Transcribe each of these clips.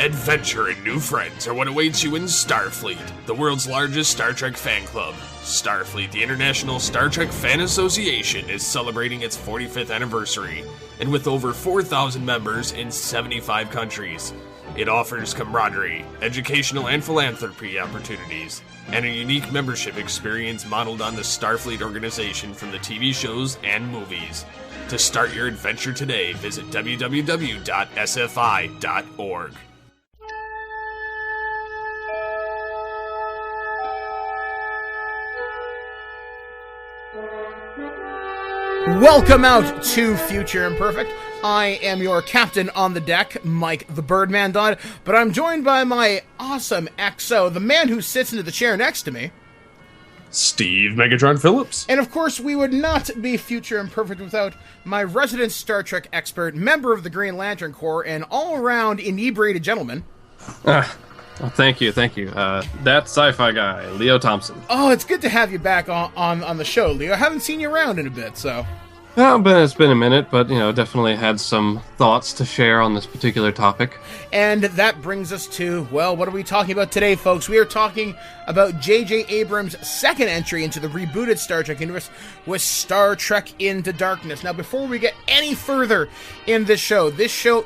Adventure and new friends are what awaits you in Starfleet, the world's largest Star Trek fan club. Starfleet, the International Star Trek Fan Association, is celebrating its 45th anniversary, and with over 4,000 members in 75 countries, it offers camaraderie, educational and philanthropy opportunities, and a unique membership experience modeled on the Starfleet organization from the TV shows and movies. To start your adventure today, visit www.sfi.org. Welcome out to Future Imperfect. I am your captain on the deck, Mike the Birdman Dodd, but I'm joined by my awesome XO, the man who sits into the chair next to me, Steve Megatron Phillips. And of course, we would not be Future Imperfect without my resident Star Trek expert, member of the Green Lantern Corps, and all-around inebriated gentleman. Well, thank you. That sci-fi guy, Leo Thompson. Oh, it's good to have you back on the show, Leo. I haven't seen you around in a bit, so... Well, it's been a minute, but, definitely had some thoughts to share on this particular topic. And that brings us to, well, what are we talking about today, folks? We are talking about J.J. Abrams' second entry into the rebooted Star Trek universe with Star Trek Into Darkness. Now, before we get any further in this show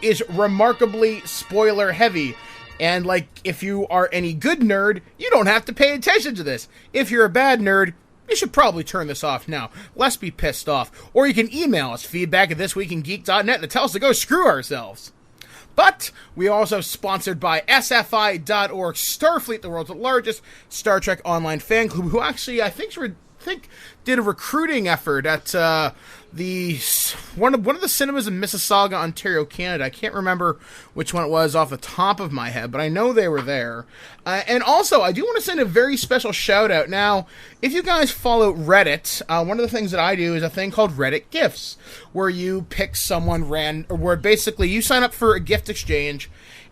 is remarkably spoiler-heavy. And, if you are any good nerd, you don't have to pay attention to this. If you're a bad nerd, you should probably turn this off now. Let's be pissed off. Or you can email us, feedback@thisweekingeek.net, and tell us to go screw ourselves. But we are also sponsored by SFI.org, Starfleet, the world's largest Star Trek online fan club, who actually, I think did a recruiting effort at one of the cinemas in Mississauga, Ontario, Canada. I can't remember which one it was off the top of my head, but I know they were there. And also, I do want to send a very special shout out. Now, if you guys follow Reddit, one of the things that I do is a thing called Reddit Gifts, where you pick someone where basically you sign up for a gift exchange,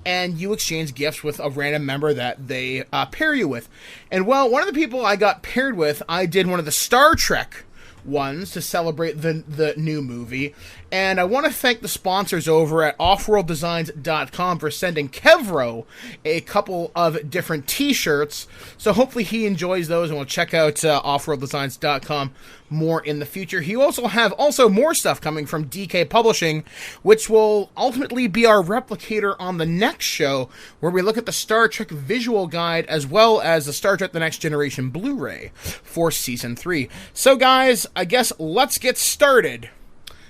and you exchange gifts with a random member that they pair you with. And, well, one of the people I got paired with, I did one of the Star Trek ones to celebrate the new movie. And I want to thank the sponsors over at offworlddesigns.com for sending Kevro a couple of different t-shirts. So hopefully he enjoys those, and we'll check out offworlddesigns.com more in the future. He also have more stuff coming from DK Publishing, which will ultimately be our replicator on the next show, where we look at the Star Trek visual guide as well as the Star Trek The Next Generation Blu-ray for Season 3. So guys, I guess let's get started.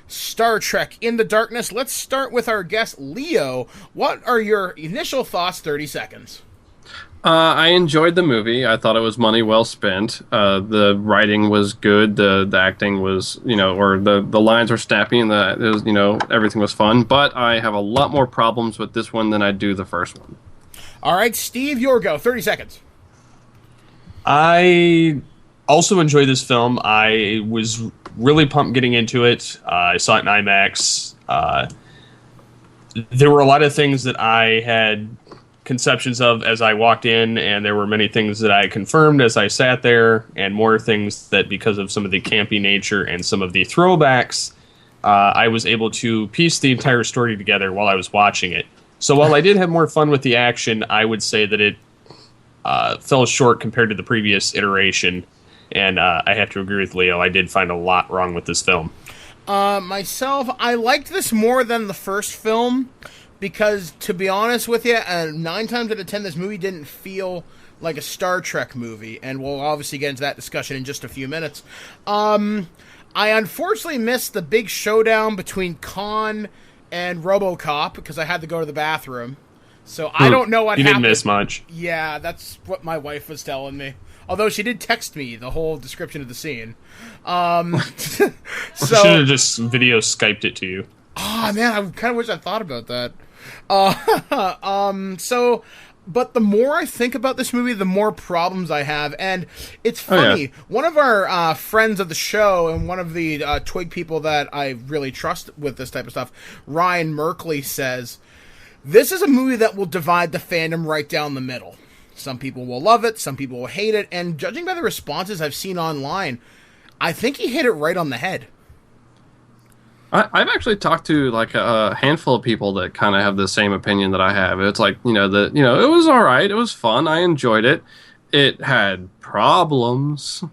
Star Trek Into Darkness. Let's start with our guest, Leo. What are your initial thoughts? 30 seconds. I enjoyed the movie. I thought it was money well spent. The writing was good. The acting was, or the lines were snappy, and everything was fun. But I have a lot more problems with this one than I do the first one. All right, Steve, your go. 30 seconds. I also enjoyed this film. I was really pumped getting into it. I saw it in IMAX. There were a lot of things that I had conceptions of as I walked in, and there were many things that I confirmed as I sat there, and more things that, because of some of the campy nature and some of the throwbacks, I was able to piece the entire story together while I was watching it. So while I did have more fun with the action, I would say that it fell short compared to the previous iteration. And I have to agree with Leo. I did find a lot wrong with this film. Myself, I liked this more than the first film because, to be honest with you, 9 times out of 10, this movie didn't feel like a Star Trek movie. And we'll obviously get into that discussion in just a few minutes. I unfortunately missed the big showdown between Khan and RoboCop because I had to go to the bathroom. So I don't know what happened. You didn't miss much. Yeah, that's what my wife was telling me. Although she did text me the whole description of the scene. So should have just video Skyped it to you. Oh, man, I kind of wish I thought about that. But the more I think about this movie, the more problems I have. And it's funny. Yeah. One of our friends of the show and one of the Twig people that I really trust with this type of stuff, Ryan Merkley, says, this is a movie that will divide the fandom right down the middle. Some people will love it, some people will hate it, and judging by the responses I've seen online, I think he hit it right on the head. I've actually talked to like a handful of people that kind of have the same opinion that I have. It's like, it was all right. It was fun. I enjoyed it. It had problems.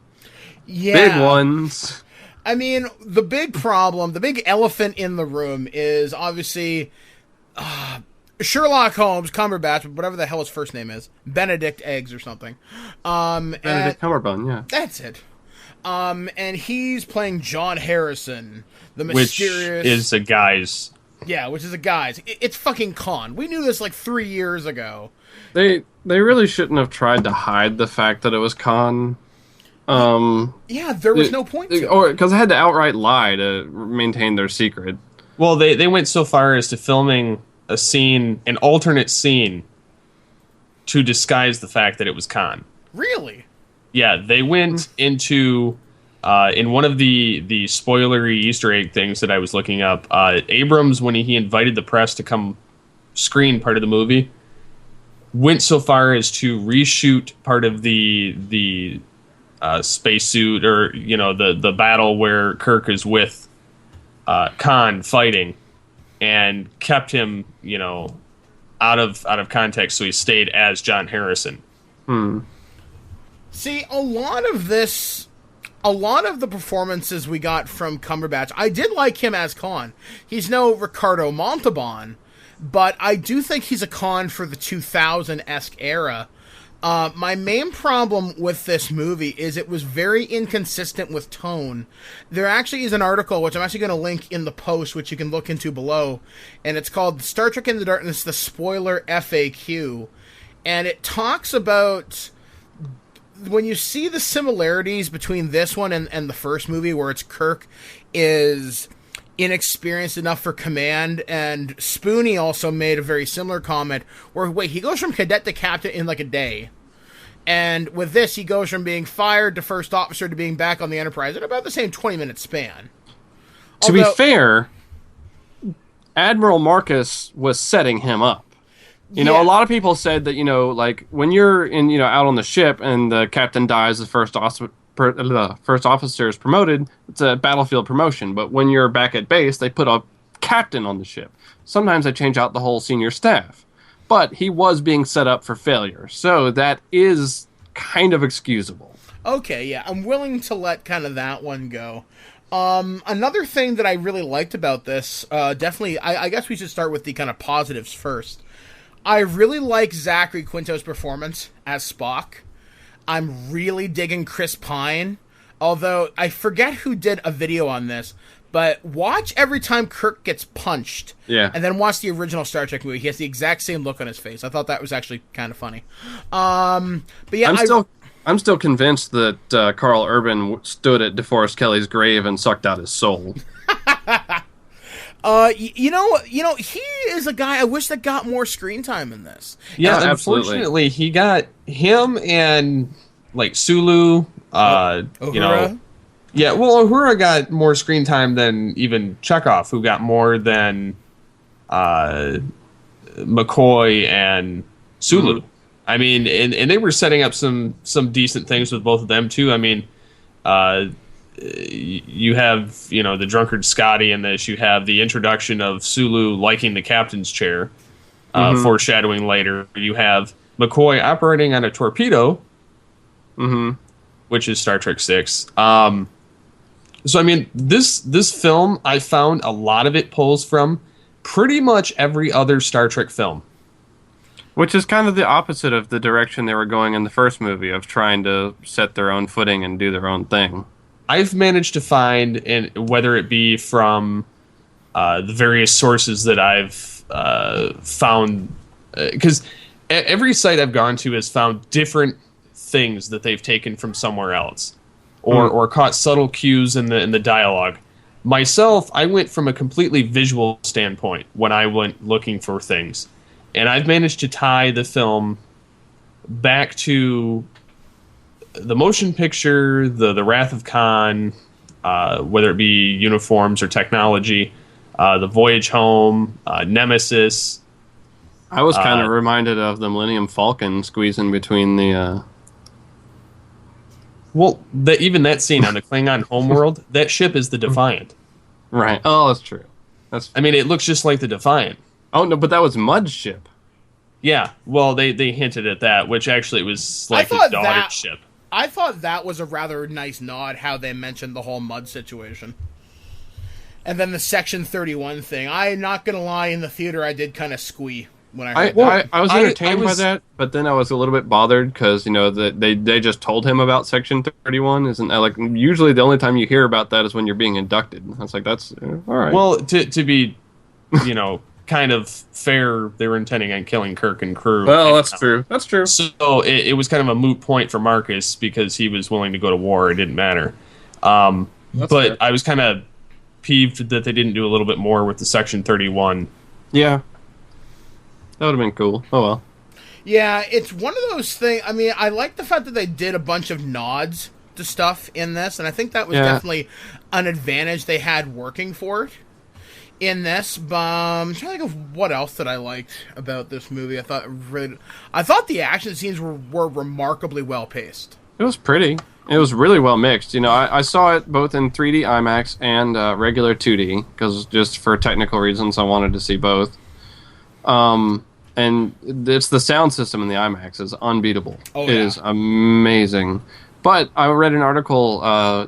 Yeah. Big ones. I mean, the big problem, the big elephant in the room is obviously Sherlock Holmes, Cumberbatch, whatever the hell his first name is. Benedict Eggs or something. Benedict Cumberbund, yeah. That's it. And he's playing John Harrison, the mysterious... Which is a guy's... Yeah, which is a guy's. It's fucking Khan. We knew this like 3 years ago. They really shouldn't have tried to hide the fact that it was Khan. Yeah, there was no point to it. Because they had to outright lie to maintain their secret. Well, they went so far as to filming a scene, an alternate scene, to disguise the fact that it was Khan. Really? Yeah, they went into... in one of the spoilery Easter egg things that I was looking up, Abrams, when he invited the press to come screen part of the movie, went so far as to reshoot part of the spacesuit, or the battle where Kirk is with Khan fighting, and kept him out of context, so he stayed as John Harrison. See, a lot of the performances we got from Cumberbatch, I did like him as Khan. He's no Ricardo Montalban, but I do think he's a Khan for the 2000-esque era. My main problem with this movie is it was very inconsistent with tone. There actually is an article, which I'm actually going to link in the post, which you can look into below, and it's called Star Trek Into Darkness, the Spoiler FAQ, and it talks about... when you see the similarities between this one and the first movie, where it's Kirk is inexperienced enough for command, and Spoonie also made a very similar comment where, he goes from cadet to captain in like a day. And with this, he goes from being fired to first officer to being back on the Enterprise in about the same 20-minute span. To be fair, Admiral Marcus was setting him up. A lot of people said that, like, when you're out on the ship and the captain dies, the first officer is promoted, it's a battlefield promotion. But when you're back at base, they put a captain on the ship. Sometimes they change out the whole senior staff. But he was being set up for failure, so that is kind of excusable. Okay, yeah, I'm willing to let kind of that one go. Another thing that I really liked about this, definitely, I guess we should start with the kind of positives first. I really like Zachary Quinto's performance as Spock. I'm really digging Chris Pine, although I forget who did a video on this, but watch every time Kirk gets punched, and then watch the original Star Trek movie. He has the exact same look on his face. I thought that was actually kind of funny. But yeah, I'm still convinced that Carl Urban stood at DeForest Kelly's grave and sucked out his soul. He is a guy I wish that got more screen time in this. Yeah, absolutely. Unfortunately, he got him and like Sulu. Uhura? Yeah, well, Uhura got more screen time than even Chekhov, who got more than McCoy and Sulu. Mm-hmm. I mean, and they were setting up some decent things with both of them too. I mean, you have the drunkard Scotty in this. You have the introduction of Sulu liking the captain's chair, foreshadowing later. You have McCoy operating on a torpedo, which is Star Trek VI. So I mean, this film, I found a lot of it pulls from pretty much every other Star Trek film. Which is kind of the opposite of the direction they were going in the first movie, of trying to set their own footing and do their own thing. I've managed to find, and whether it be from the various sources that I've found, because every site I've gone to has found different things that they've taken from somewhere else, or caught subtle cues in the dialogue. Myself, I went from a completely visual standpoint when I went looking for things, and I've managed to tie the film back to the motion picture, the Wrath of Khan, whether it be uniforms or technology, the Voyage Home, Nemesis. I was kind of reminded of the Millennium Falcon squeezing between the... Well, even that scene on the Klingon homeworld, that ship is the Defiant. Right. Oh, that's true. I mean, it looks just like the Defiant. Oh no, but that was Mud's ship. Yeah, well, they hinted at that, which actually was like his daughter's ship. I thought that was a rather nice nod, how they mentioned the whole Mud situation. And then the Section 31 thing. I'm not going to lie, in the theater I did kind of squee when I heard that. I was entertained by that, but then I was a little bit bothered because, they just told him about Section 31. Isn't that, like, usually the only time you hear about that is when you're being inducted. I was like, that's all right. Well, to be, kind of fair, they were intending on killing Kirk and crew. Well, that's true. That's true. So it was kind of a moot point for Marcus because he was willing to go to war. It didn't matter. But fair. I was kind of peeved that they didn't do a little bit more with the Section 31. Yeah. That would have been cool. Oh, well. Yeah, it's one of those things. I mean, I like the fact that they did a bunch of nods to stuff in this, and I think that was definitely an advantage they had working for it in this. But I'm trying to think of what else that I liked about this movie. I thought the action scenes were remarkably well paced. It was pretty. It was really well mixed. I saw it both in 3D IMAX and regular 2D because just for technical reasons I wanted to see both. And it's the sound system in the IMAX is unbeatable. It is amazing. But I read an article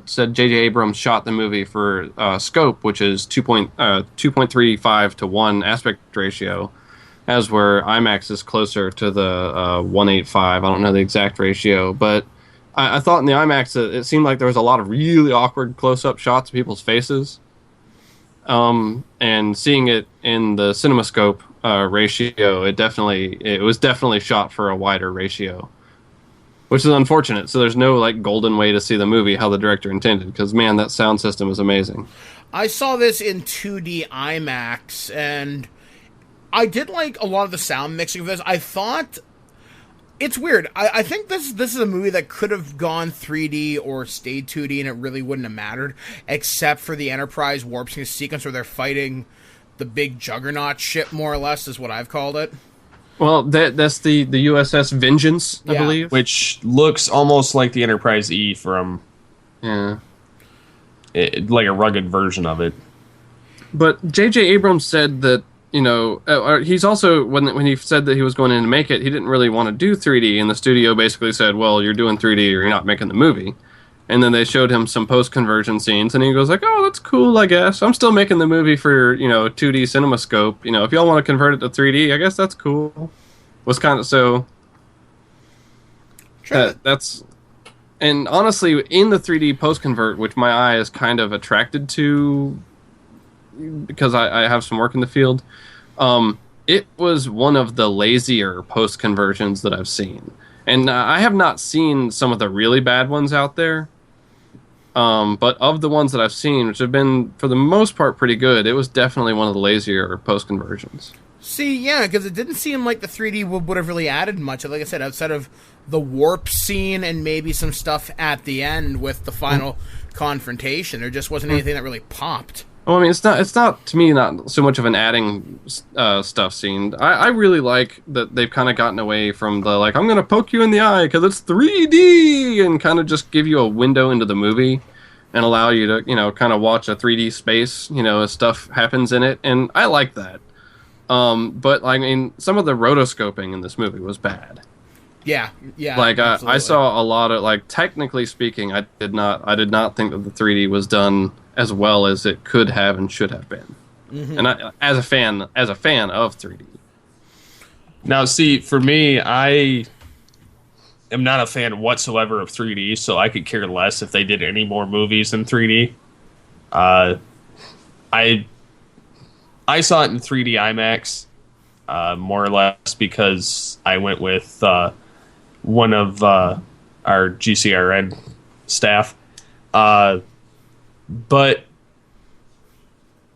said J.J. Abrams shot the movie for scope, which is 2.35 to 1 aspect ratio, as where IMAX is closer to the 1.85. I don't know the exact ratio, but I thought in the IMAX it seemed like there was a lot of really awkward close-up shots of people's faces. And seeing it in the CinemaScope ratio, it was definitely shot for a wider ratio, which is unfortunate. So there's no like golden way to see the movie how the director intended, because man, that sound system is amazing. I saw this in 2D IMAX, and I did like a lot of the sound mixing of this. I thought it's weird. I think this is a movie that could have gone 3D or stayed 2D, and it really wouldn't have mattered, except for the Enterprise warp sequence where they're fighting the big juggernaut ship, more or less, is what I've called it. Well, that's the USS Vengeance, I believe. Which looks almost like the Enterprise E from... Yeah. Like a rugged version of it. But J.J. Abrams said that, he's also, when he said that he was going in to make it, he didn't really want to do 3D, and the studio basically said, well, you're doing 3D or you're not making the movie. And then they showed him some post-conversion scenes, and he goes like, oh, that's cool, I guess. I'm still making the movie for, 2D CinemaScope. If y'all want to convert it to 3D, I guess that's cool. Was kind of so... Sure. That's... And honestly, in the 3D post-convert, which my eye is kind of attracted to because I have some work in the field, it was one of the lazier post-conversions that I've seen. And I have not seen some of the really bad ones out there. But of the ones that I've seen, which have been, for the most part, pretty good, it was definitely one of the lazier post-conversions. See, yeah, because it didn't seem like the 3D would have really added much. Like I said, outside of the warp scene and maybe some stuff at the end with the final confrontation, there just wasn't anything that really popped. Well, I mean, it's not to me, not so much of an adding stuff scene. I really like that they've kind of gotten away from the, like, I'm going to poke you in the eye because it's 3D, and kind of just give you a window into the movie and allow you to, kind of watch a 3D space, as stuff happens in it, and I like that. But, I mean, some of the rotoscoping in this movie was bad. Yeah. Like, I saw a lot of, like, technically speaking, I did not think that the 3D was done as well as it could have and should have been. Mm-hmm. And as a fan of 3D. Now, see, for me, I am not a fan whatsoever of 3D, so I could care less if they did any more movies in 3D. I saw it in 3D IMAX, more or less because I went with one of our GCRN staff. But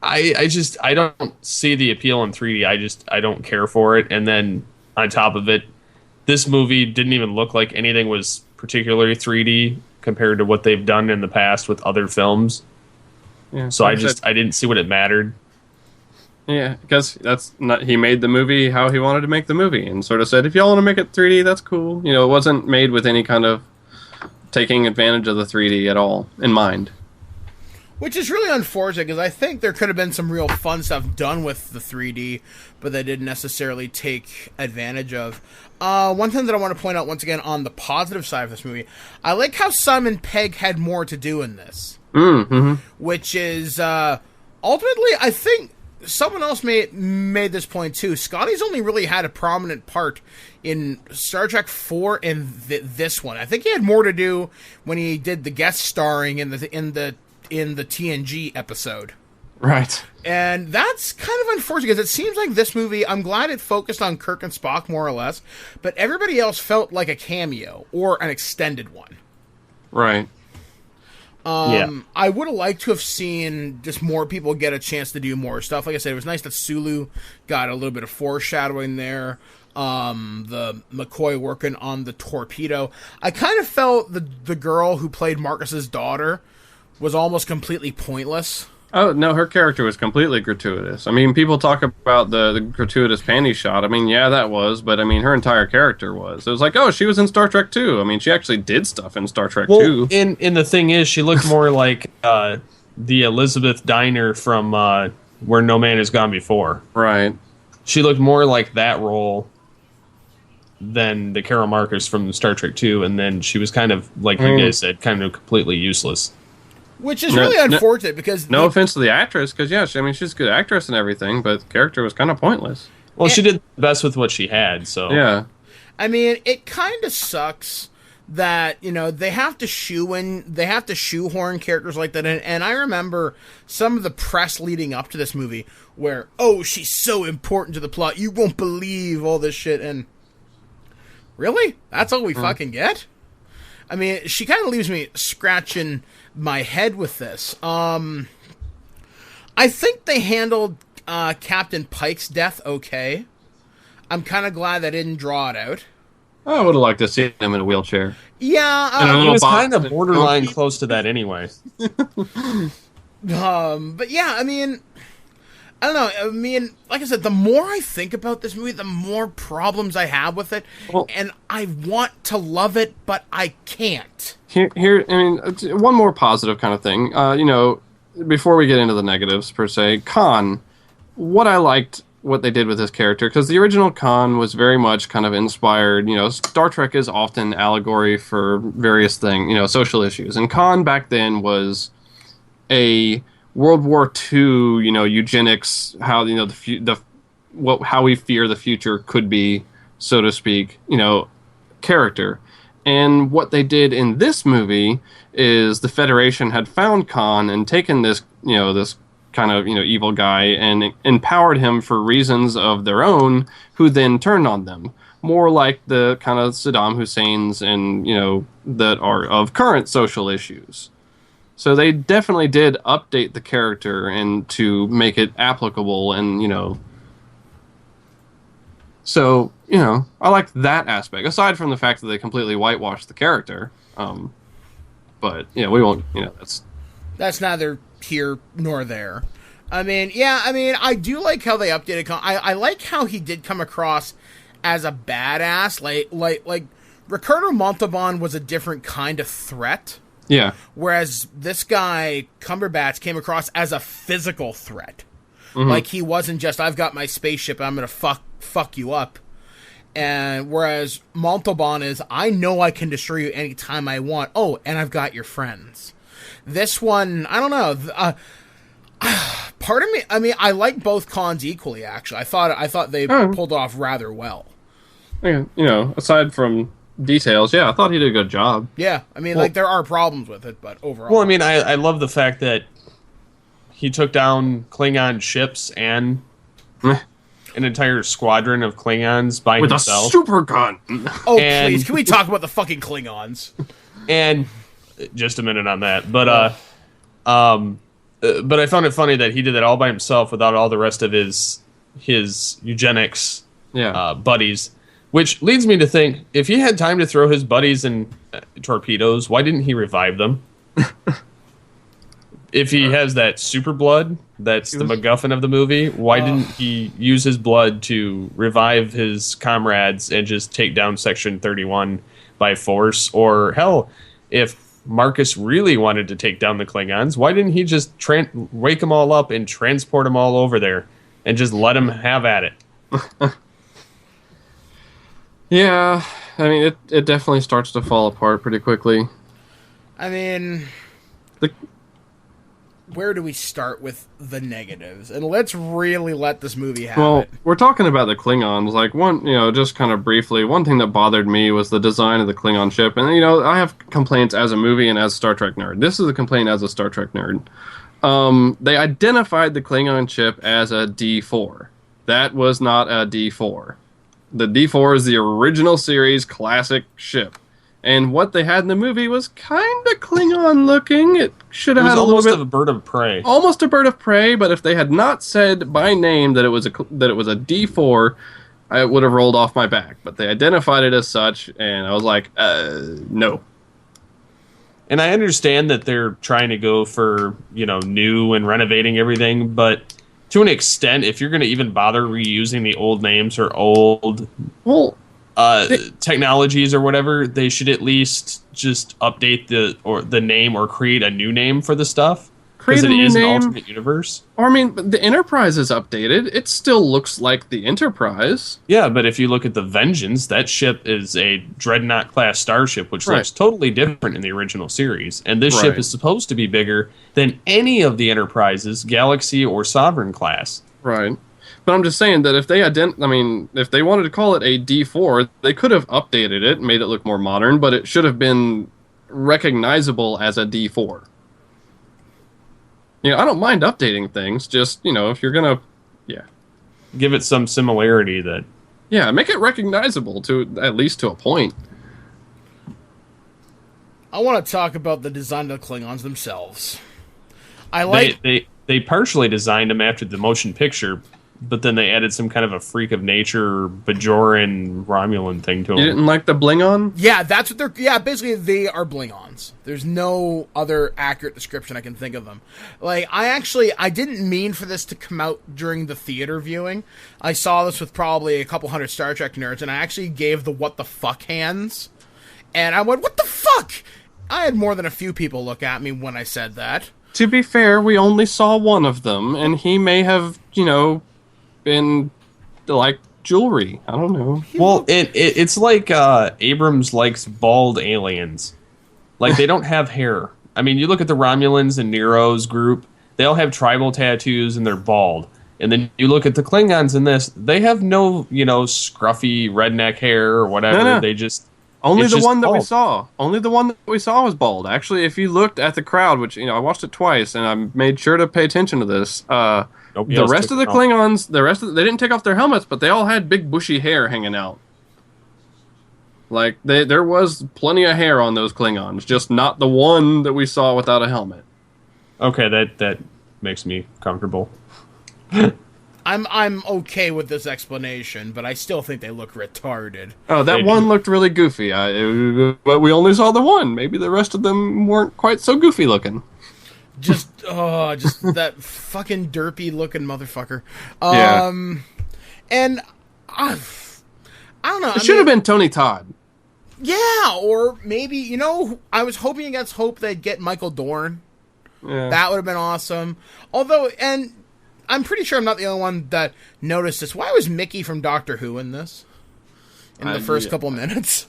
I don't see the appeal in 3D. I don't care for it. And then on top of it, this movie didn't even look like anything was particularly 3D compared to what they've done in the past with other films. Yeah, so I didn't see what it mattered. Yeah, because he made the movie how he wanted to make the movie, and sort of said, if y'all want to make it 3D, that's cool. It wasn't made with any kind of taking advantage of the 3D at all in mind. Which is really unfortunate, because I think there could have been some real fun stuff done with the 3D, but they didn't necessarily take advantage of. One thing that I want to point out, once again, on the positive side of this movie, I like how Simon Pegg had more to do in this. Mm-hmm. Which is, ultimately, I think someone else made this point too. Scotty's only really had a prominent part in Star Trek 4 and this one. I think he had more to do when he did the guest starring in the TNG episode. Right. And that's kind of unfortunate, because it seems like this movie, I'm glad it focused on Kirk and Spock more or less, but everybody else felt like a cameo or an extended one. Right. I would have liked to have seen just more people get a chance to do more stuff. Like I said, it was nice that Sulu got a little bit of foreshadowing there. The McCoy working on the torpedo. I kind of felt the girl who played Marcus's daughter was almost completely pointless. Oh, no, her character was completely gratuitous. I mean, people talk about the gratuitous panty shot. I mean, yeah, that was, but I mean, her entire character was. It was like, oh, she was in Star Trek 2. I mean, she actually did stuff in Star Trek 2. And the thing is, she looked more like the Elizabeth Diner from Where No Man Has Gone Before. Right. She looked more like that role than the Carol Marcus from Star Trek 2, and then she was kind of, like you guys said, kind of completely useless. Which is really unfortunate, because... No offense to the actress, because, yeah, she's a good actress and everything, but the character was kind of pointless. Well, she did the best with what she had, so... Yeah. I mean, it kind of sucks that, they have to shoehorn characters like that in. And I remember some of the press leading up to this movie where, oh, she's so important to the plot, you won't believe all this shit, and... Really? That's all we fucking get? I mean, she kind of leaves me scratching my head with this. I think they handled Captain Pike's death okay. I'm kind of glad they didn't draw it out. I would have liked to see him in a wheelchair. Yeah. It was kind of borderline close to that anyway. But yeah, I mean... I don't know. I mean, like I said, the more I think about this movie, the more problems I have with it, and I want to love it, but I can't. Here, I mean, one more positive kind of thing. Before we get into the negatives per se, Khan. What I liked, what they did with his character, because the original Khan was very much kind of inspired. Star Trek is often allegory for various things, social issues, and Khan back then was a World War II, eugenics, how how we fear the future could be, so to speak, character. And what they did in this movie is the Federation had found Khan and taken this, this kind of, evil guy and empowered him for reasons of their own, who then turned on them. More like the kind of Saddam Hussein's and, that are of current social issues. So they definitely did update the character and to make it applicable and, So, I like that aspect, aside from the fact that they completely whitewashed the character. But, we won't, That's neither here nor there. I mean, I do like how they updated Khan. I like how he did come across as a badass. Like Ricardo Montalban was a different kind of threat. Yeah. Whereas this guy, Cumberbatch, came across as a physical threat. Mm-hmm. Like, he wasn't just, I've got my spaceship and I'm going to fuck you up. And whereas Montalban is, I know I can destroy you anytime I want. Oh, and I've got your friends. This one, I don't know. Part of me, I mean, I like both Khans equally, actually. I thought they pulled off rather well. Yeah, aside from details, I thought he did a good job. Yeah, I mean, there are problems with it, but overall... Well, I mean, I love the fact that he took down Klingon ships and an entire squadron of Klingons by himself. With a super gun! Oh, please, can we talk about the fucking Klingons? And... just a minute on that. But I found it funny that he did that all by himself without all the rest of his eugenics buddies. Which leads me to think, if he had time to throw his buddies in torpedoes, why didn't he revive them? If he has that super blood, that's the MacGuffin of the movie, why didn't he use his blood to revive his comrades and just take down Section 31 by force? Or, hell, if Marcus really wanted to take down the Klingons, why didn't he just wake them all up and transport them all over there and just let them have at it? Yeah, I mean, it definitely starts to fall apart pretty quickly. I mean, where do we start with the negatives? And let's really let this movie have it. We're talking about the Klingons. Like, just kind of briefly, one thing that bothered me was the design of the Klingon ship. And, I have complaints as a movie and as a Star Trek nerd. This is a complaint as a Star Trek nerd. They identified the Klingon ship as a D4. That was not a D4. The D4 is the original series classic ship. And what they had in the movie was kind of Klingon looking. It should have had a little bit of a bird of prey. Almost a bird of prey, but if they had not said by name that it was a D4, I would have rolled off my back. But they identified it as such, and I was like, no. And I understand that they're trying to go for, new and renovating everything, but to an extent, if you're going to even bother reusing the old names or old technologies or whatever, they should at least just update the name or create a new name for the stuff. Because it is an alternate universe. Or, I mean, the Enterprise is updated. It still looks like the Enterprise. Yeah, but if you look at the Vengeance, that ship is a Dreadnought-class starship, which looks totally different in the original series. And this ship is supposed to be bigger than any of the Enterprises, Galaxy or Sovereign class. Right. But I'm just saying that if they wanted to call it a D4, they could have updated it and made it look more modern, but it should have been recognizable as a D4. I don't mind updating things, just, if you're gonna, give it some similarity that... Yeah, make it recognizable, at least to a point. I want to talk about the design of the Klingons themselves. They partially designed them after the motion picture, but then they added some kind of a freak of nature Bajoran Romulan thing to them. You didn't like the Blingon? Yeah, that's what they're... Yeah, basically they are Blingons. There's no other accurate description I can think of them. Like, I didn't mean for this to come out during the theater viewing. I saw this with probably a couple hundred Star Trek nerds, and I actually gave the what the fuck hands. And I went, what the fuck? I had more than a few people look at me when I said that. To be fair, we only saw one of them, and he may have, been like jewelry. I don't know. Well, it's like Abrams likes bald aliens. Like, they don't have hair. I mean, you look at the Romulans and Nero's group, they all have tribal tattoos and they're bald. And then you look at the Klingons in this, they have no, scruffy redneck hair or whatever. No. They just... Only the one that bald. we saw. Only the one that we saw was bald. Actually, if you looked at the crowd, which, I watched it twice, and I made sure to pay attention to this, the rest of the Klingons, they didn't take off their helmets, but they all had big bushy hair hanging out. Like, there was plenty of hair on those Klingons, just not the one that we saw without a helmet. Okay, that makes me comfortable. I'm okay with this explanation, but I still think they look retarded. Oh, that one looked really goofy. But we only saw the one. Maybe the rest of them weren't quite so goofy looking. Just that fucking derpy looking motherfucker. Yeah. And I don't know. It should have been Tony Todd. Yeah, or maybe, I was hoping against hope they'd get Michael Dorn. Yeah. That would have been awesome. Although, and I'm pretty sure I'm not the only one that noticed this. Why was Mickey from Doctor Who in this? In the first couple minutes?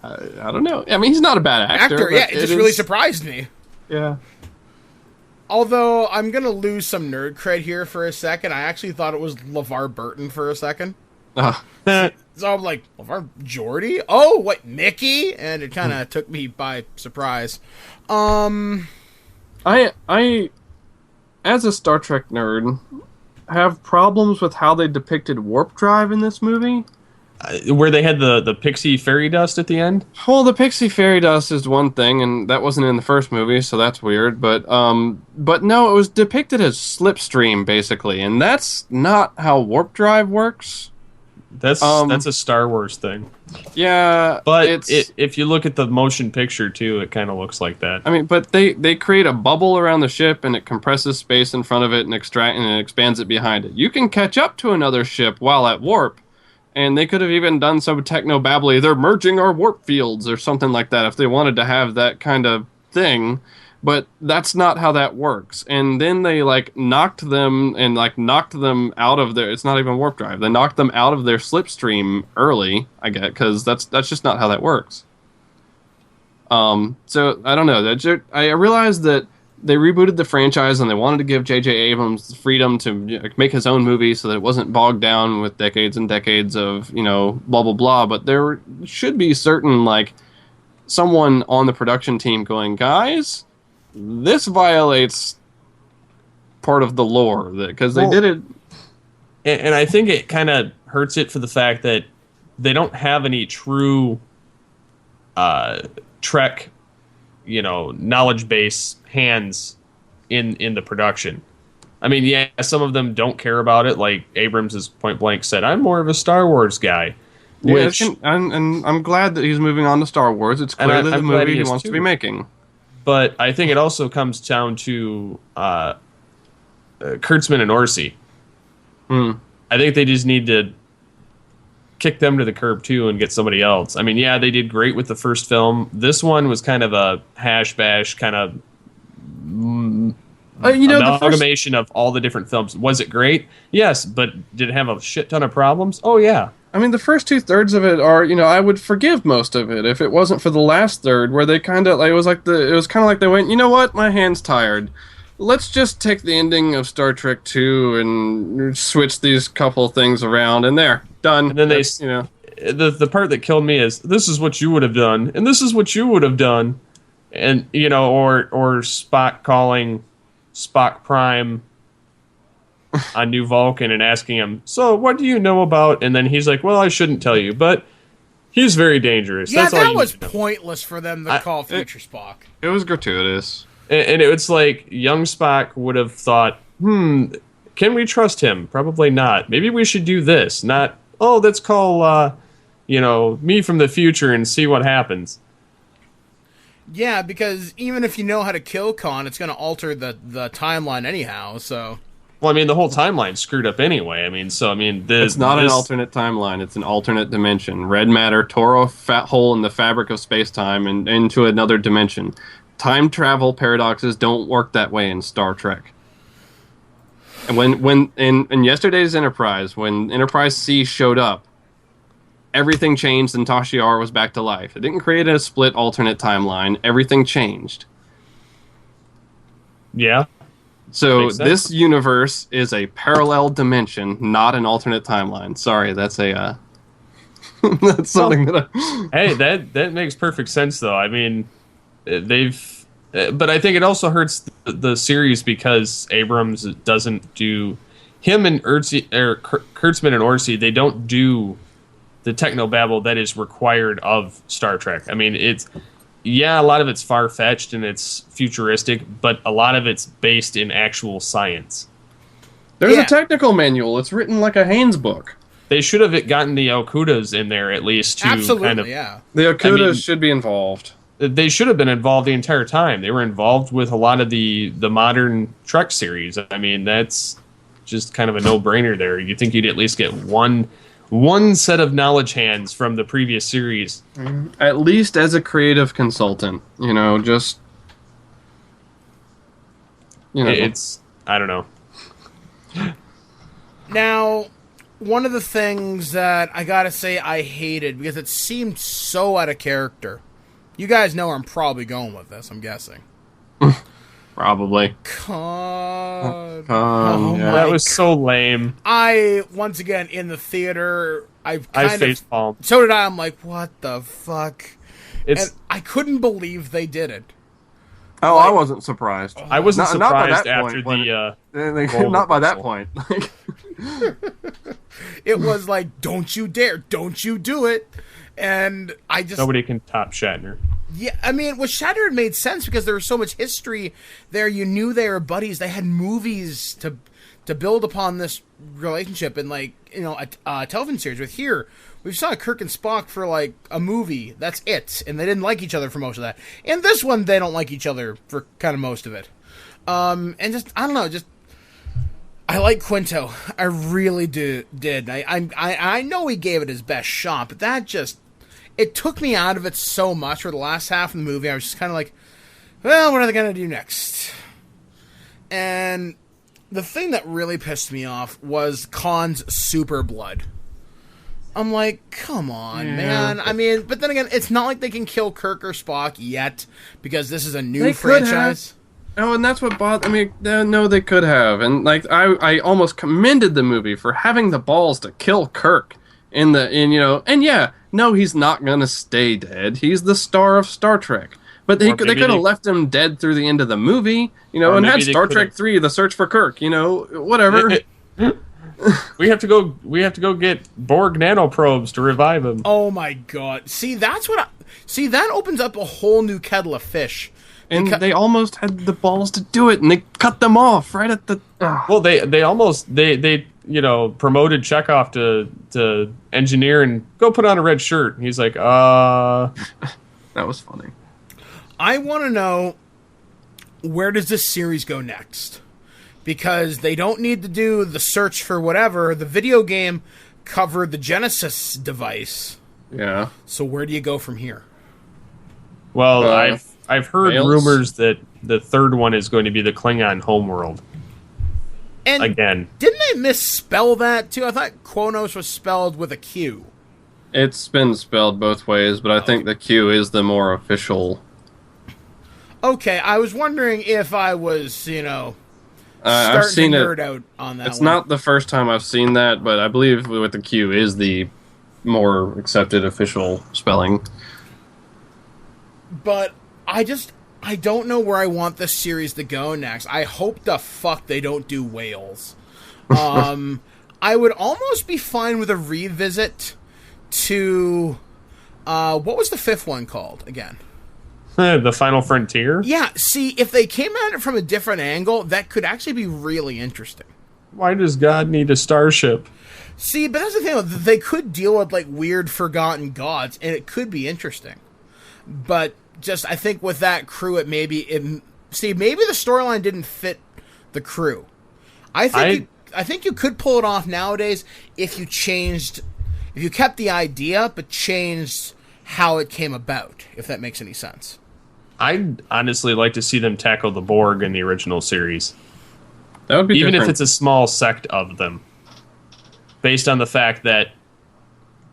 I don't know. I mean, he's not a bad actor. Yeah, it just really surprised me. Yeah. Although, I'm going to lose some nerd cred here for a second. I actually thought it was LeVar Burton for a second. So I'm like, LeVar Geordi? Oh, what, Mickey? And it kind of took me by surprise. I as a Star Trek nerd, have problems with how they depicted warp drive in this movie. Where they had the pixie fairy dust at the end? Well, the pixie fairy dust is one thing, and that wasn't in the first movie, so that's weird. But no, it was depicted as slipstream, basically, and that's not how warp drive works. That's a Star Wars thing. Yeah, but if you look at the motion picture too, it kind of looks like that. I mean, but they create a bubble around the ship, and it compresses space in front of it and it expands it behind it. You can catch up to another ship while at warp, and they could have even done some techno-babbly. They're merging our warp fields or something like that if they wanted to have that kind of thing, but that's not how that works. And then they knocked them out of their. It's not even warp drive. They knocked them out of their slipstream early. I get, because that's just not how that works. So I don't know. I realized that they rebooted the franchise and they wanted to give J.J. Abrams the freedom to make his own movie so that it wasn't bogged down with decades and decades of, blah, blah, blah. But there should be certain, someone on the production team going, guys, this violates part of the lore. Because they did it. And I think it kind of hurts it for the fact that they don't have any true Trek, knowledge base hands in the production. I mean, yeah, some of them don't care about it. Like Abrams has point blank said, "I'm more of a Star Wars guy." Which, and I'm glad that he's moving on to Star Wars. It's clearly the movie he wants to be making. But I think it also comes down to Kurtzman and Orsi. I think they just need to kick them to the curb too and get somebody else. I mean, yeah, they did great with the first film. This one was kind of a hash bash kind of amalgamation of all the different films. Was it great? Yes, but did it have a shit ton of problems? Oh yeah. I mean, the first 2/3 of it are, I would forgive most of it if it wasn't for the last third where they kind of, it was kind of like they went, you know what, my hand's tired. Let's just take the ending of Star Trek 2 and switch these couple things around, and there, done. And then the part that killed me is, this is what you would have done, and this is what you would have done, and or Spock calling Spock Prime on New Vulcan and asking him, so what do you know about? And then he's like, well, I shouldn't tell you, but he's very dangerous. Yeah, That's all that you was need to know. Pointless for them to call future Spock. It was gratuitous. And it's like young Spock would have thought, can we trust him? Probably not. Maybe we should do this. Not, let's call, me from the future and see what happens. Yeah, because even if you know how to kill Khan, it's going to alter the timeline anyhow, so... Well, I mean, the whole timeline's screwed up anyway. I mean, it's not an alternate timeline. It's an alternate dimension. Red matter tore a fat hole in the fabric of space-time and into another dimension. Time travel paradoxes don't work that way in Star Trek. And when in yesterday's Enterprise, when Enterprise C showed up, everything changed and Tasha Yar was back to life. It didn't create a split alternate timeline. Everything changed. Yeah. So this universe is a parallel dimension, not an alternate timeline. Sorry, that's a that's something that Hey, that makes perfect sense though. I mean, but I think it also hurts the series because Abrams doesn't do him and Kurtzman and Orsi. They don't do the technobabble that is required of Star Trek. I mean, a lot of it's far-fetched and it's futuristic, but a lot of it's based in actual science. There's a technical manual. It's written like a Haynes book. They should have gotten the Okudas in there at least to Absolutely, The Okudas should be involved. They should have been involved the entire time. They were involved with a lot of the modern Trek series. I mean, that's just kind of a no-brainer there. You think you'd at least get one set of knowledge hands from the previous series. At least as a creative consultant, just... It's... I don't know. Now, one of the things that I gotta say I hated, because it seemed so out of character. You guys know where I'm probably going with this, I'm guessing. Probably. God. That was so lame. Once again, in the theater, I facepalmed. So did I. I'm like, what the fuck? And I couldn't believe they did it. Oh, I wasn't surprised. I wasn't surprised not after the... Not by that point. It was like, don't you dare, don't you do it. And I just... Nobody can top Shatner. Yeah, I mean, with Shatner it made sense because there was so much history there. You knew they were buddies. They had movies to build upon this relationship and, a television series. With here, we saw Kirk and Spock for, a movie. That's it. And they didn't like each other for most of that. And this one, they don't like each other for kind of most of it. And just, I don't know, I like Quinto. I really did. I know he gave it his best shot, but that just... It took me out of it so much for the last half of the movie. I was just kind of like, well, what are they going to do next? And the thing that really pissed me off was Khan's super blood. I'm like, come on, man. I mean, but then again, it's not like they can kill Kirk or Spock yet, because this is a new franchise. Oh, and that's what bothered. I mean, no, they could have. And, like, I almost commended the movie for having the balls to kill Kirk and yeah, no, he's not going to stay dead. He's the star of Star Trek. But they could have left him dead through the end of the movie, and had Star Trek 3, The Search for Kirk, whatever. We have to go get Borg nanoprobes to revive him. Oh my god. See, that opens up a whole new kettle of fish. And they almost had the balls to do it, and they cut them off right at the... Well, they almost promoted Chekhov to engineer and go put on a red shirt. And he's like, That was funny. I want to know, where does this series go next? Because they don't need to do the search for whatever. The video game covered the Genesis device. Yeah. So where do you go from here? Well, I've heard rumors that the third one is going to be the Klingon homeworld. And again, didn't they misspell that too? I thought Kronos was spelled with a Q. It's been spelled both ways, but I think the Q is the more official. Okay, I was wondering if I was, starting I've seen to nerd out on that. It's not the first time I've seen that, but I believe with the Q is the more accepted official spelling. But I don't know where I want this series to go next. I hope the fuck they don't do whales. I would almost be fine with a revisit to what was the fifth one called again? The Final Frontier? Yeah, see, if they came at it from a different angle, that could actually be really interesting. Why does God need a starship? See, but that's the thing. They could deal with, like, weird forgotten gods, and it could be interesting. But just, I think with that crew, maybe the storyline didn't fit the crew. I think you could pull it off nowadays if you kept the idea, but changed how it came about, if that makes any sense. I'd honestly like to see them tackle the Borg in the original series. That would be even different. if it's a small sect of them. Based on the fact that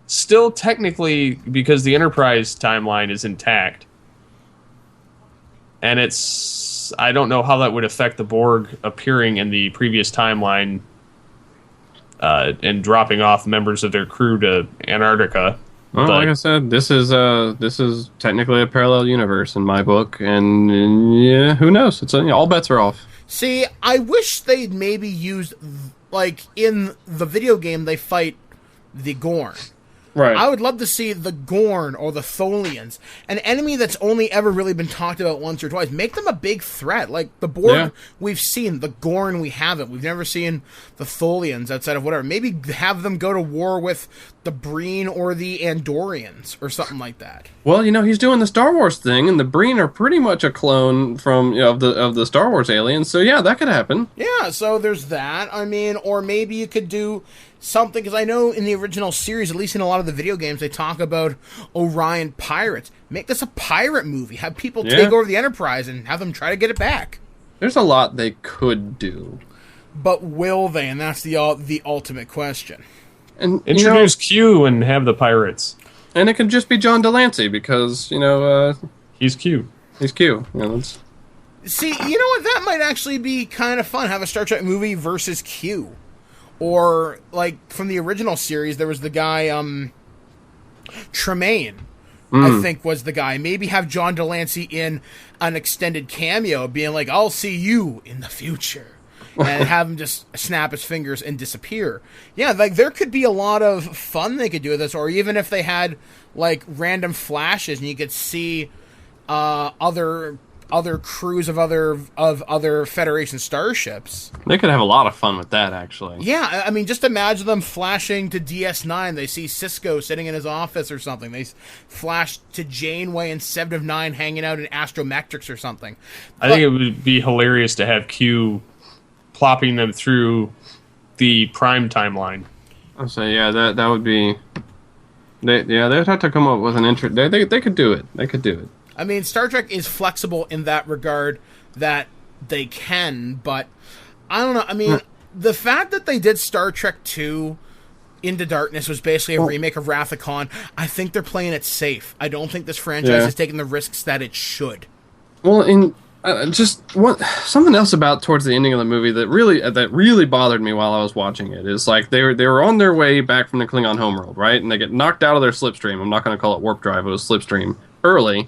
still technically, because the Enterprise timeline is intact, and I don't know how that would affect the Borg appearing in the previous timeline and dropping off members of their crew to Antarctica. Well, like I said, this is technically a parallel universe in my book, and yeah, who knows? It's all bets are off. See, I wish they'd maybe used, like, in the video game, they fight the Gorn. Right. I would love to see the Gorn or the Tholians, an enemy that's only ever really been talked about once or twice. Make them a big threat. Like, the Borg we've seen, the Gorn we haven't. We've never seen the Tholians outside of whatever. Maybe have them go to war with the Breen or the Andorians or something like that. Well, he's doing the Star Wars thing, and the Breen are pretty much a clone from of the Star Wars aliens. So yeah, that could happen. Yeah, so there's that. I mean, or maybe you could do something, because I know in the original series, at least in a lot of the video games, they talk about Orion pirates. Make this a pirate movie. Have people take over the Enterprise and have them try to get it back. There's a lot they could do. But will they? And that's the ultimate question. And introduce Q and have the pirates. And it could just be John Delancey because, he's Q. He's Q. See, you know what? That might actually be kind of fun. Have a Star Trek movie versus Q. Or, like, from the original series, there was the guy, Tremaine, I think was the guy. Maybe have John Delancey in an extended cameo being like, I'll see you in the future. And have him just snap his fingers and disappear. Yeah, like, there could be a lot of fun they could do with this. Or even if they had, like, random flashes and you could see other crews of other Federation starships. They could have a lot of fun with that, actually. Yeah, I mean, just imagine them flashing to DS9. They see Cisco sitting in his office or something. They flash to Janeway and 7 of 9 hanging out in Astrometrics or something. I think it would be hilarious to have Q plopping them through the Prime timeline. I'll say, that would be... They'd have to come up with an intro. They could do it. They could do it. I mean, Star Trek is flexible in that regard that they can, but I don't know. I mean, the fact that they did Star Trek II Into Darkness was basically a remake of Wrath of Khan, I think they're playing it safe. I don't think this franchise is taking the risks that it should. Well, in something else about towards the ending of the movie that really bothered me while I was watching it is like they were on their way back from the Klingon homeworld, right? And they get knocked out of their slipstream. I'm not going to call it warp drive; it was slipstream early,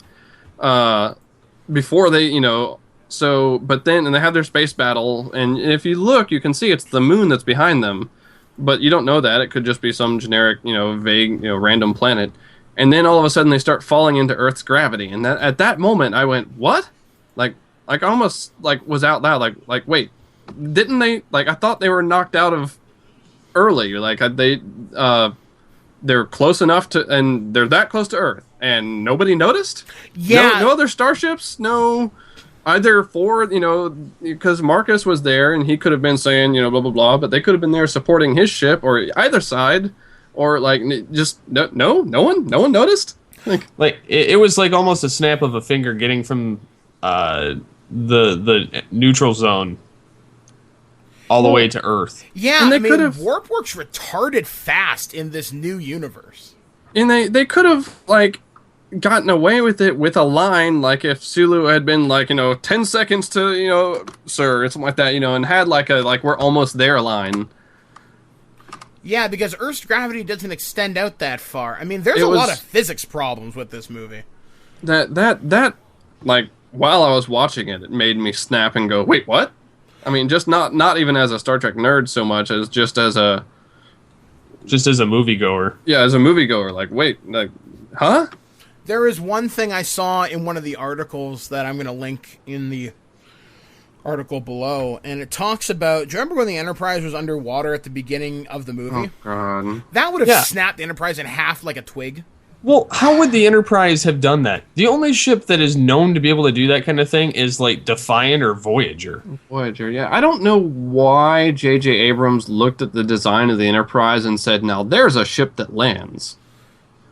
before they, but then they have their space battle, and if you look, you can see it's the moon that's behind them. But you don't know that. It could just be some generic, vague, random planet. And then all of a sudden they start falling into Earth's gravity. And at that moment I went, what? Like I almost was out loud. Like, wait, didn't they, I thought they were knocked out of early. They're close enough to, and they're that close to Earth and nobody noticed? Yeah. No other starships? No. Either because Marcus was there and he could have been saying, blah, blah, blah, but they could have been there supporting his ship or either side, or just no one noticed. It was like almost a snap of a finger getting from the neutral zone all the way to Earth. Yeah, and warp works retarded fast in this new universe. And they could have gotten away with it with a line, like if Sulu had been 10 seconds to sir, or something like that, and had we're almost there line. Yeah, because Earth's gravity doesn't extend out that far. I mean, there's a lot of physics problems with this movie. That while I was watching it, it made me snap and go, wait, what? I mean, just not even as a Star Trek nerd so much as just as a moviegoer. Yeah, as a moviegoer, wait, huh? There is one thing I saw in one of the articles that I'm going to link in the article below, and it talks about, do you remember when the Enterprise was underwater at the beginning of the movie? Oh, God. That would have snapped the Enterprise in half like a twig. Well, how would the Enterprise have done that? The only ship that is known to be able to do that kind of thing is Defiant or Voyager. Voyager, yeah. I don't know why J.J. Abrams looked at the design of the Enterprise and said, now there's a ship that lands.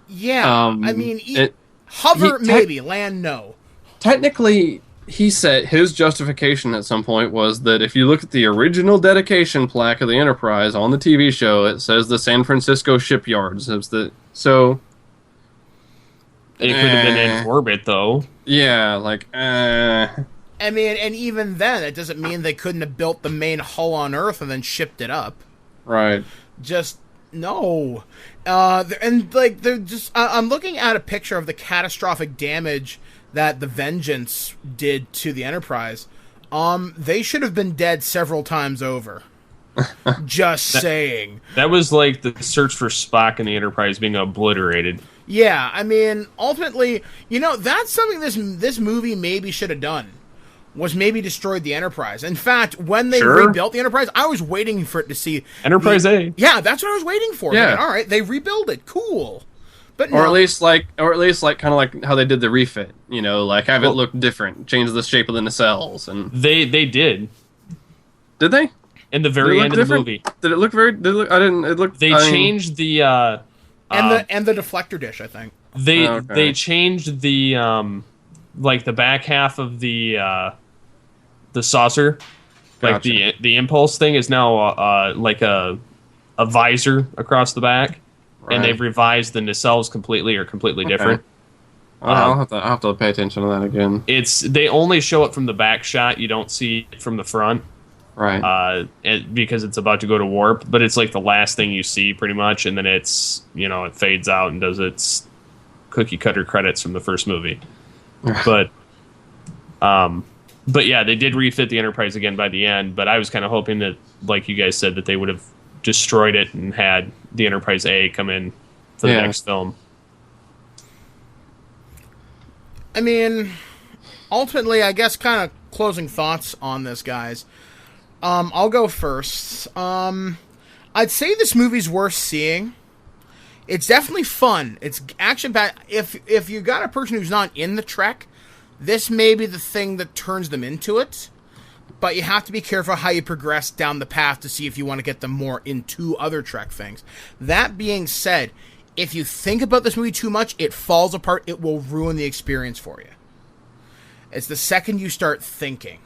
Yeah, I mean, hover, maybe. Land, no. Technically, he said his justification at some point was that if you look at the original dedication plaque of the Enterprise on the TV show, it says the San Francisco shipyards. So it could have been in orbit, though. Yeah, I mean, and even then, it doesn't mean they couldn't have built the main hull on Earth and then shipped it up. Right. Just... No. They're just... I'm looking at a picture of the catastrophic damage that the Vengeance did to the Enterprise. They should have been dead several times over. Just saying. That was like the search for Spock and the Enterprise being obliterated. Yeah, I mean, ultimately, that's something this movie maybe should have done. Was maybe destroyed the Enterprise. In fact, when they rebuilt the Enterprise, I was waiting for it to see... Enterprise A. Yeah, that's what I was waiting for. Yeah. Like, all right, they rebuild it. Cool. But no. Or at least kind of like how they did the refit. Have it look different. Change the shape of the nacelles. And They did. Did they? In the very end of the movie. Did it look very... I didn't... It looked... They changed the... and the deflector dish, I think. They changed the... the back half of the saucer, Gotcha. the impulse thing is now a visor across the back, right. And they've revised the nacelles completely different. I'll have to pay attention to that again. They only show it from the back shot. You don't see it from the front, right? Because it's about to go to warp. But it's the last thing you see, pretty much, and then it's it fades out and does its cookie cutter credits from the first movie. But yeah, they did refit the Enterprise again by the end, but I was kind of hoping that, like you guys said, that they would have destroyed it and had the Enterprise A come in for the next film. I mean, ultimately, I guess kind of closing thoughts on this, guys. I'll go first. I'd say this movie's worth seeing. It's definitely fun. It's action-packed. If you got a person who's not in the Trek, this may be the thing that turns them into it, but you have to be careful how you progress down the path to see if you want to get them more into other Trek things. That being said, if you think about this movie too much, it falls apart. It will ruin the experience for you. It's the second you start thinking,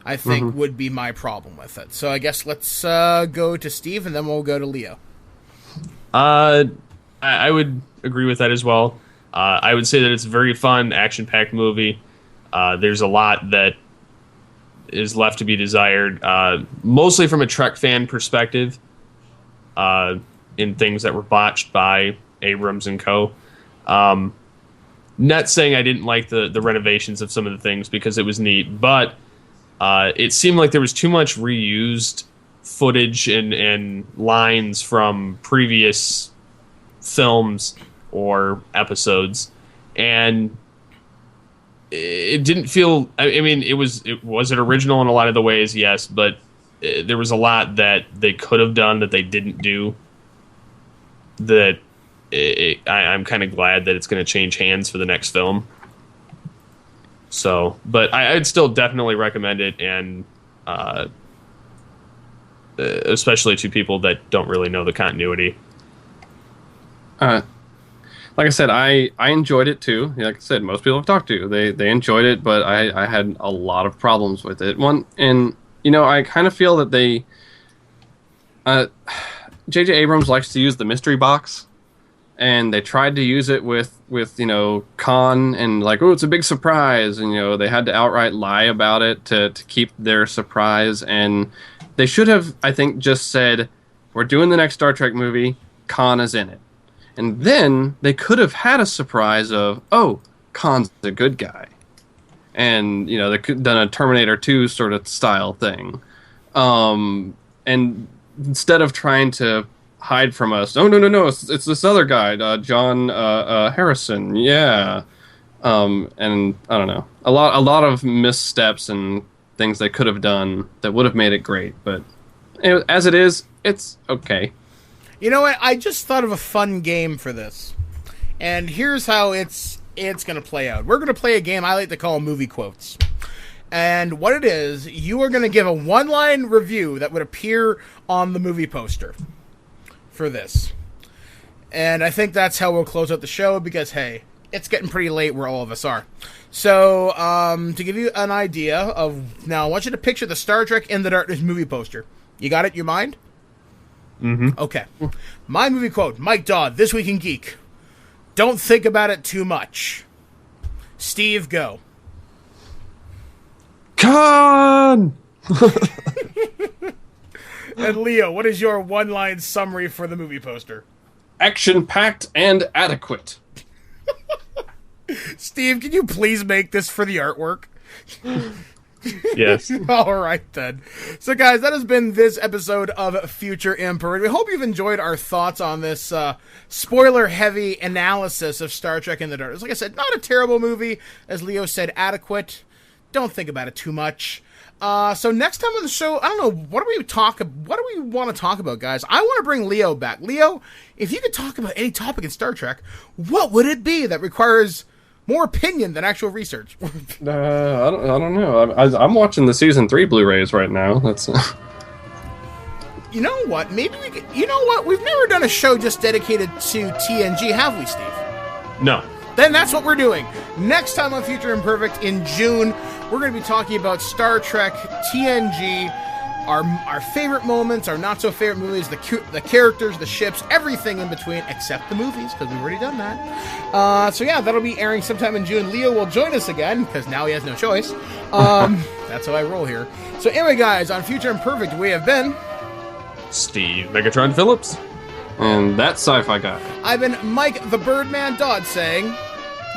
I think, would be my problem with it. So I guess let's go to Steve, and then we'll go to Leo. I would agree with that as well. I would say that it's a very fun, action-packed movie. There's a lot that is left to be desired, mostly from a Trek fan perspective, in things that were botched by Abrams and co. Not saying I didn't like the renovations of some of the things because it was neat, but it seemed like there was too much reused footage and lines from previous films or episodes, and it didn't feel. I mean, it was original in a lot of the ways, yes, but there was a lot that they could have done that they didn't do. That I'm kind of glad that it's going to change hands for the next film. So, but I'd still definitely recommend it, and especially to people that don't really know the continuity. Like I said, I enjoyed it too. Like I said, most people I've talked to, they enjoyed it, but I had a lot of problems with it. I kind of feel that J.J. Abrams likes to use the mystery box, and they tried to use it with Khan, and like, oh, it's a big surprise, and they had to outright lie about it to keep their surprise, and they should have, I think, just said, we're doing the next Star Trek movie, Khan is in it. And then they could have had a surprise of, oh, Khan's the good guy. And, they could have done a Terminator 2 sort of style thing. And instead of trying to hide from us, oh, no, it's this other guy, John Harrison, yeah. And I don't know. A lot of missteps and things they could have done that would have made it great. But as it is, it's okay. You know what? I just thought of a fun game for this. And here's how it's going to play out. We're going to play a game I like to call movie quotes. And what it is, you are going to give a one-line review that would appear on the movie poster for this. And I think that's how we'll close out the show because, hey, it's getting pretty late where all of us are. So, to give you an idea of... Now, I want you to picture the Star Trek In the Darkness movie poster. You got it in your mind? Mm-hmm. Okay. My movie quote, Mike Dodd, This Week in Geek. Don't think about it too much. Steve, go. Khan! And Leo, what is your one-line summary for the movie poster? Action-packed and adequate. Steve, can you please make this for the artwork? Yes. All right, then. So, guys, that has been this episode of Future Imperfect. We hope you've enjoyed our thoughts on this spoiler-heavy analysis of Star Trek In the Darkness. Like I said, not a terrible movie. As Leo said, adequate. Don't think about it too much. So next time on the show, I don't know, what do we want to talk about, guys? I want to bring Leo back. Leo, if you could talk about any topic in Star Trek, what would it be that requires more opinion than actual research? I don't know. I'm watching the season 3 Blu-rays right now. That's. You know what? Maybe we could. You know what? We've never done a show just dedicated to TNG, have we, Steve? No. Then that's what we're doing. Next time on Future Imperfect in June, we're going to be talking about Star Trek, TNG, our favorite moments, our not so favorite movies, the characters, the ships, everything in between, except the movies, because we've already done that. So yeah, that'll be airing sometime in June. Leo will join us again, because now he has no choice. That's how I roll here. So anyway, guys, on Future Imperfect, we have been Steve Megatron Phillips. And that sci-fi guy. I've been Mike the Birdman Dodd saying,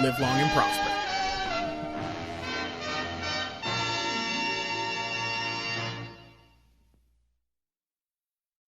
live long and prosper.